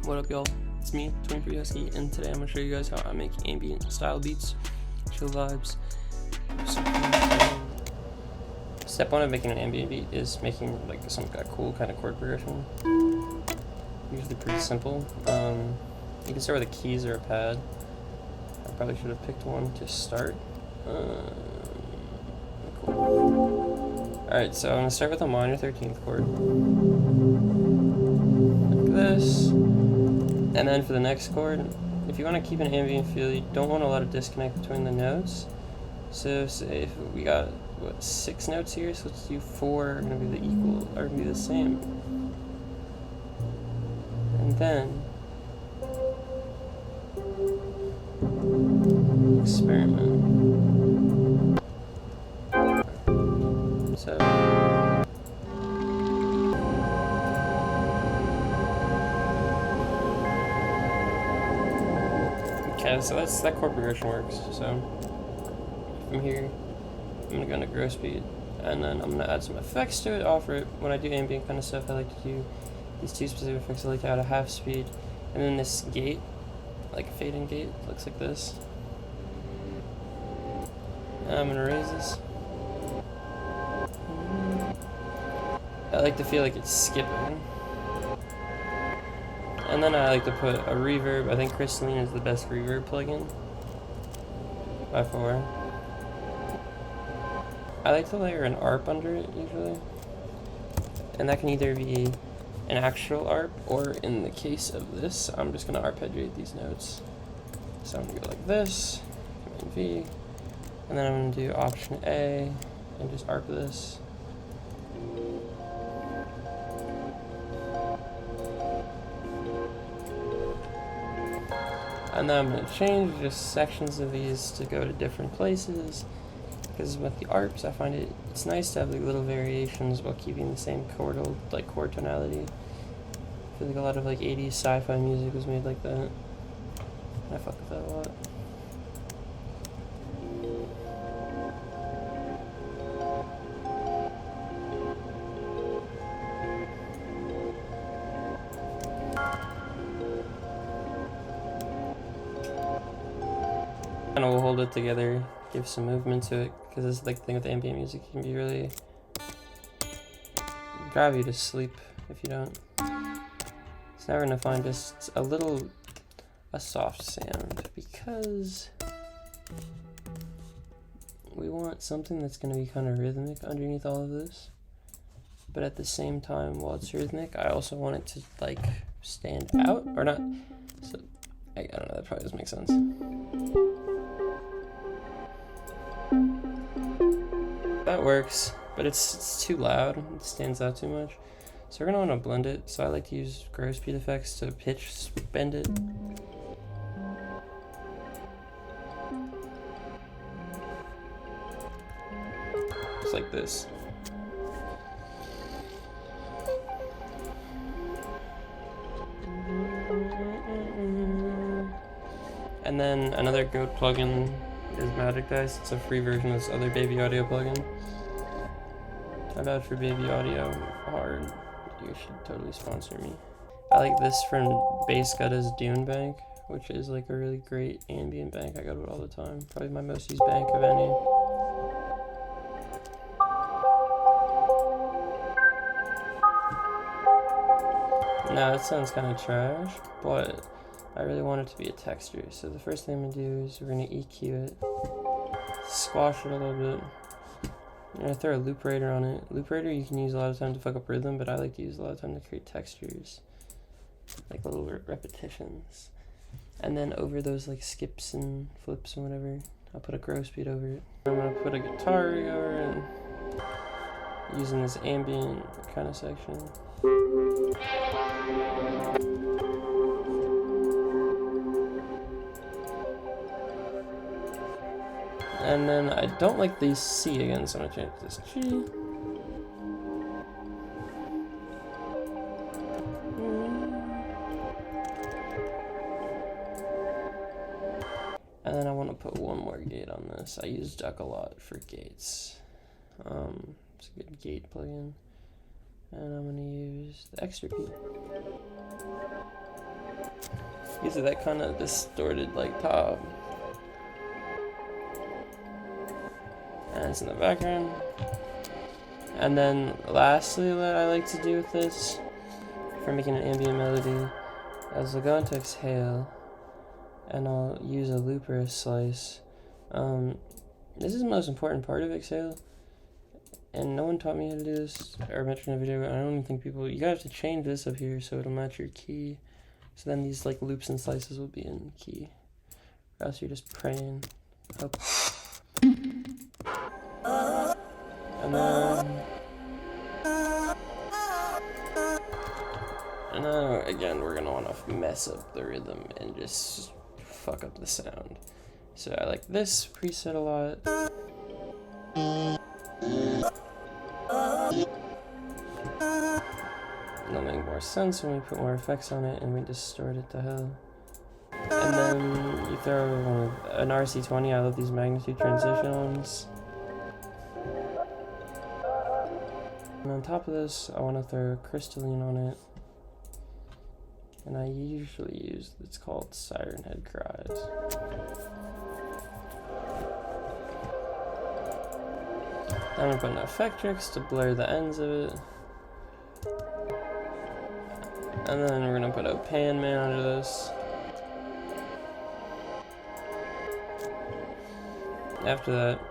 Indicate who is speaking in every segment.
Speaker 1: What up, y'all? It's me, 23 Husky, and today I'm gonna show you guys how I make ambient style beats, chill vibes. Step one of making an ambient beat is making like some cool kind of chord progression. Usually pretty simple. You can start with the keys or a pad. I probably should have picked one to start. Cool. Alright, so I'm gonna start with a minor 13th chord. Like this. And then for the next chord, if you want to keep an ambient feel, you don't want a lot of disconnect between the notes. So say if we got, what, 6 notes here, so let's do 4 are going to be the equal, or be the same. And then experiment. So okay, so that chord progression works. So from here, I'm gonna go into grow speed, and then I'm gonna add some effects to it, offer it. When I do ambient kind of stuff, I like to do these 2 specific effects. I like to add a half speed, and then this gate, like a fading gate, looks like this. And I'm gonna raise this. I like to feel like it's skipping. And then I like to put a reverb. I think Crystalline is the best reverb plugin by far. I like to layer an ARP under it usually, and that can either be an actual ARP, or in the case of this, I'm just going to arpeggiate these notes. So I'm going to go like this, Command V, and then I'm going to do Option A and just ARP this. And then I'm going to change just sections of these to go to different places, because with the ARPs I find it's nice to have like little variations while keeping the same chord tonality. I feel like a lot of like 80s sci-fi music was made like that. I fuck with that a lot. And we'll hold it together, give some movement to it, because this is like the thing with ambient music, it can be really drive you to sleep if you don't. So now we're gonna find just a soft sound, because we want something that's gonna be kind of rhythmic underneath all of this, but at the same time, while it's rhythmic, I also want it to like stand out, or not. So I don't know, that probably doesn't make sense. That works, but it's too loud, it stands out too much. So we're gonna want to blend it, so I like to use grow speed effects to pitch bend it. Just like this. And then another goat plugin is Magic Dice. It's a free version of this other Baby Audio plugin. Shout out for Baby Audio hard. You should totally sponsor me. I like this from Bass Gutta's Dune Bank, which is like a really great ambient bank. I go to it all the time. Probably my most used bank of any. Now it sounds kind of trash, but I really want it to be a texture. So the first thing I'm gonna do is we're gonna EQ it, squash it a little bit. I'm gonna throw a loop rater on it. Loop rater you can use a lot of time to fuck up rhythm, but I like to use a lot of time to create textures, like little repetitions. And then over those like skips and flips and whatever, I'll put a grow speed over it. I'm gonna put a guitar over it, using this ambient kind of section. And then I don't like the C again, so I'm gonna change this G. And then I want to put one more gate on this. I use Duck a lot for gates. It's a good gate plugin. And I'm gonna use the extra key. Gives it that kind of distorted like top. And it's in the background. And then lastly, what I like to do with this for making an ambient melody is I'll go into exhale and I'll use a loop or a slice. This is the most important part of exhale, and no one taught me how to do this or mentioned in the video. I don't even think people, you gotta have to change this up here so it'll match your key. So then these like loops and slices will be in key, or else you're just praying. Hope. And then again, we're gonna want to mess up the rhythm and just fuck up the sound. So I like this preset a lot. It'll make more sense when we put more effects on it and we distort it to hell. And then you throw an RC20. I love these magnitude transition ones. And on top of this, I want to throw crystalline on it. And I usually use, it's called Siren Head Cries. I'm gonna put an Effectrix to blur the ends of it. And then we're gonna put a Pan Man under this. After that,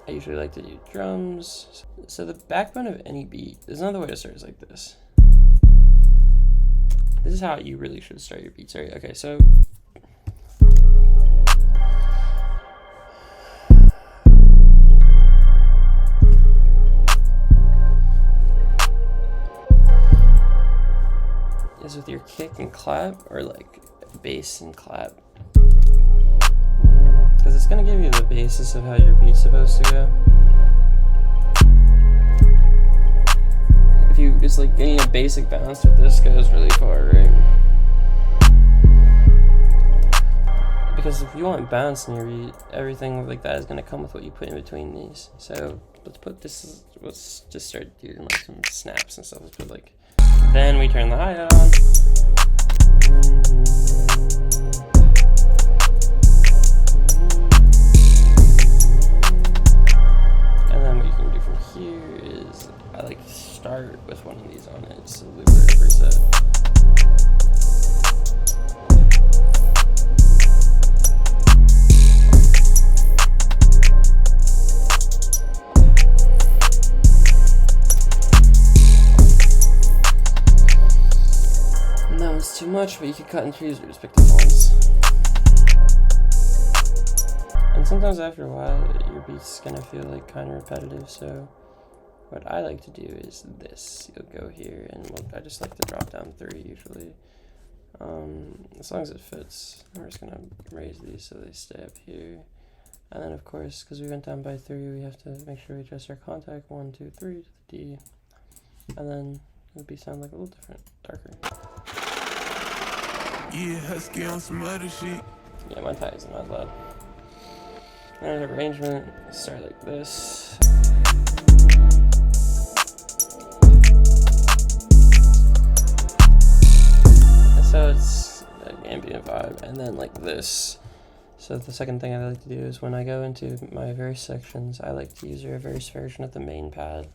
Speaker 1: I usually like to do drums. So the backbone of any beat, there's another way to start is like this. This is how you really should start your beats, right? Okay, so is with your kick and clap, or like bass and clap, because it's gonna give you the basis of how your beat's supposed to go. If you just like getting a basic bounce with this goes really far, right? Because if you want bounce in your beat, everything like that is gonna come with what you put in between these. So let's put this. Let's just start doing like some snaps and stuff. Let's put like. Then we turn the hi-hat on. And then what you can do from here is I like to start with one of these on it. It's a looper preset. Too much, but you can cut and choose or just pick the ones. And sometimes after a while, your beat's gonna feel like kind of repetitive. So what I like to do is this. You'll go here, and I just like to drop down 3 usually, as long as it fits. We're just gonna raise these so they stay up here. And then of course, because we went down by 3, we have to make sure we adjust our contact 1, 2, 3 to the D, and then the beat sound like a little different, darker.
Speaker 2: Yeah, husky on some other shit.
Speaker 1: Yeah, my tie isn't that loud. And arrangement, start like this. So it's an ambient vibe, and then like this. So the second thing I like to do is when I go into my verse sections, I like to use a reverse version of the main pad.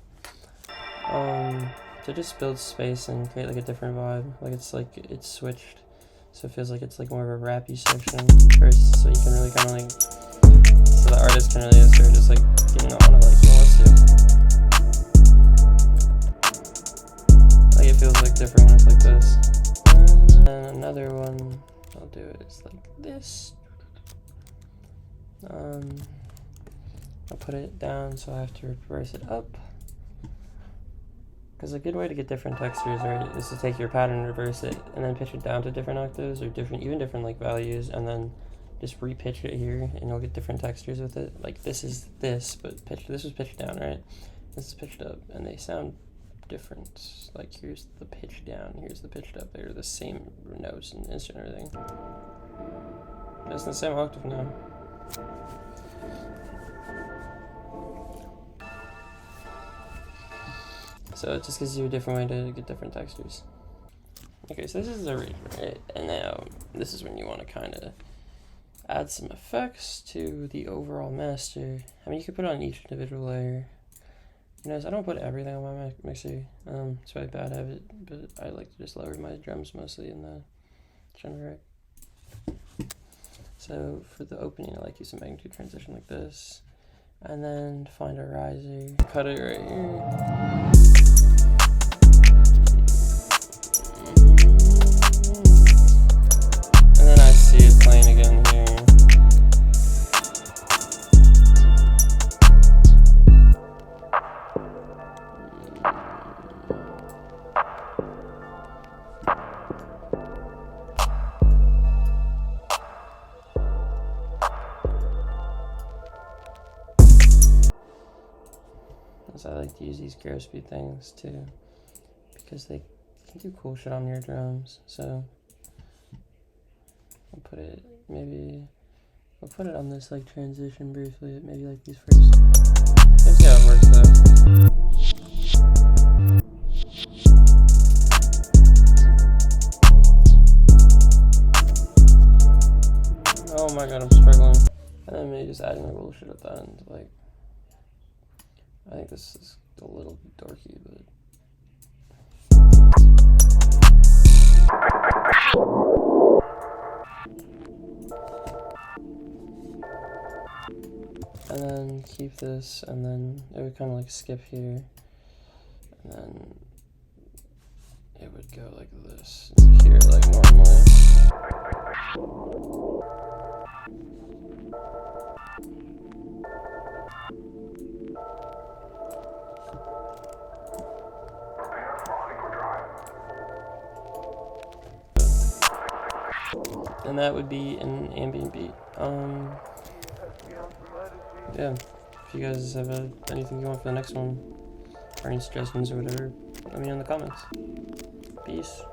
Speaker 1: To just build space and create like a different vibe. Like it's switched. So it feels like it's like more of a rappy section first, so you can really kind of like, so the artist can really start just like getting on it like he wants to. Like it feels like different when it's like this. And another one I'll do is like this. I'll put it down, so I have to reverse it up. Because a good way to get different textures, right, is to take your pattern, reverse it, and then pitch it down to different octaves or even different like values, and then just re-pitch it here, and you'll get different textures with it. Like this is this, but this was pitched down, right? This is pitched up, and they sound different. Like here's the pitch down, here's the pitched up. They're the same notes and instrument and everything. It's the same octave now. So it just gives you a different way to get different textures. Okay, so this is the region, right? And now this is when you want to kind of add some effects to the overall master. I mean, you could put it on each individual layer. You know, I don't put everything on my mixer. It's probably a bad habit, but I like to just lower my drums mostly in the general rack. So for the opening, I like use a magnitude transition like this, and then find a riser, cut it right here. And then I see it playing again here. So I like to use these grow speed things too, because they can do cool shit on your drums. So I'll put it, maybe I'll put it on this like transition briefly, maybe like these first. Let's see how it works though. Oh my god, I'm struggling. And then maybe just adding a little shit at the end, like. I think this is a little dorky, but. And then keep this, and then it would kind of like skip here, and then it would go like this, and here like normally. And that would be an ambient beat. Yeah, if you guys have anything you want for the next one, or any suggestions or whatever, let me know in the comments. Peace.